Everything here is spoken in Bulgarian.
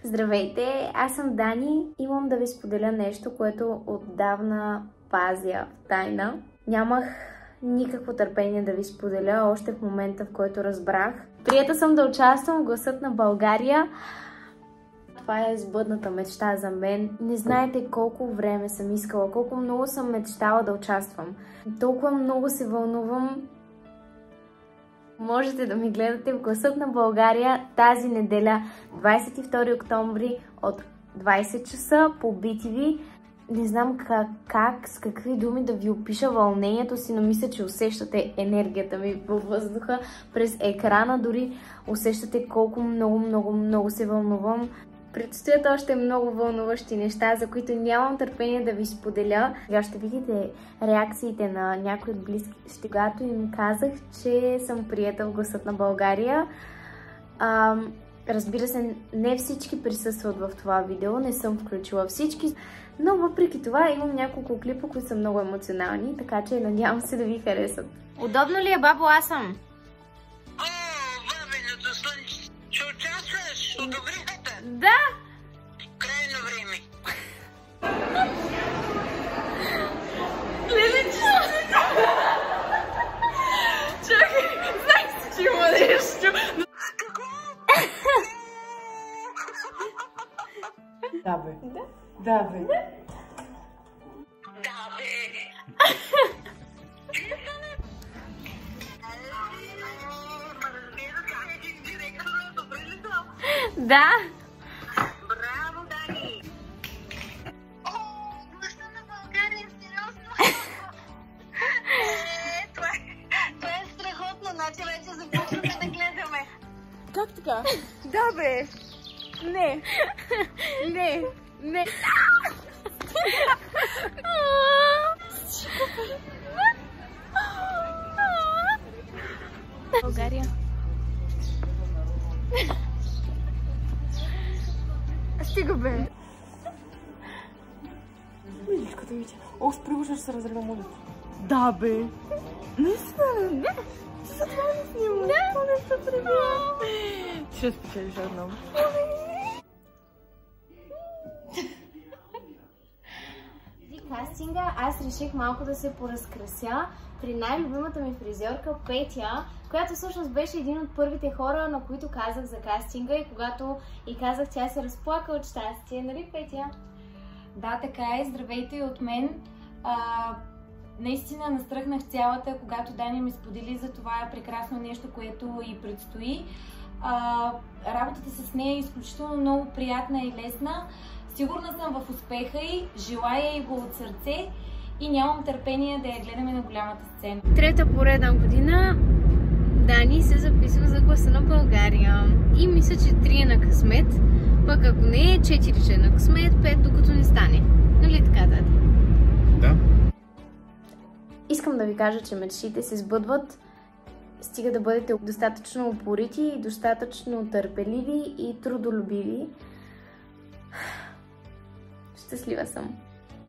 Здравейте, аз съм Дани. Имам да ви споделя нещо, което отдавна пазя в тайна. Нямах никакво търпение да ви споделя още в момента, в който разбрах. Приета съм да участвам в Гласът на България. Това е сбъдната мечта за мен. Не знаете колко време съм искала, колко много съм мечтала да участвам. Толкова много се вълнувам. Можете да ми гледате в Гласът на България тази неделя, 22 октомври от 20 часа по BTV. Не знам с какви думи да ви опиша вълнението си, но мисля, че усещате енергията ми във въздуха през екрана. Дори усещате колко много се вълнувам. Предстоят още много вълнуващи неща, за които нямам търпение да ви споделя. Сега ще видите реакциите на някои от близките, когато им казах, че съм приета в Гласът на България. Разбира се, не всички присъстват в това видео, не съм включила всички, но въпреки това имам няколко клипа, които са много емоционални, така че надявам се да ви харесат. Удобно ли е, бабо, аз съм? Бабиното слънце, ще участваш? Одобриха те? Да! Крайно време. Чакай, знаеш, че има нещо. Да, бе. Да, бе. Да, бе. Да. Браво, Дани. О, Гласа на България, сериозно. Това е страхотно, значи вече започваме да гледаме. Как така? Да, бе. Не. България. Стига, бе. Миличката ми. О, спри го, ще се разрева моля. Да, бе. Наистина ли? Да. За това не снимам. Да. Моля, ще тръгвам. Ти ще спечелиш едно. Кастинга аз реших малко да се поразкрася при най-любимата ми фризьорка Петя, която всъщност беше един от първите хора, на които казах за кастинга, и когато и казах, тя се разплака от щастие, нали, Петя? Да, така е. Здравейте и от мен. Наистина настръхнах цялата, когато Дани ми сподели за това прекрасно нещо, което и предстои. Работата с нея е изключително много приятна и лесна. Сигурна съм в успеха й, желая й го от сърце и нямам търпение да я гледаме на голямата сцена. Трета поредна година Дани се записва за Гласа на България. И мисля, че 3 е на късмет, пък ако не е 4 ще е на късмет, 5 докато не стане. Нали така, Дади? Да. Искам да ви кажа, че мечтите се сбъдват, стига да бъдете достатъчно упорити, достатъчно търпеливи и трудолюбиви. Щастлива съм.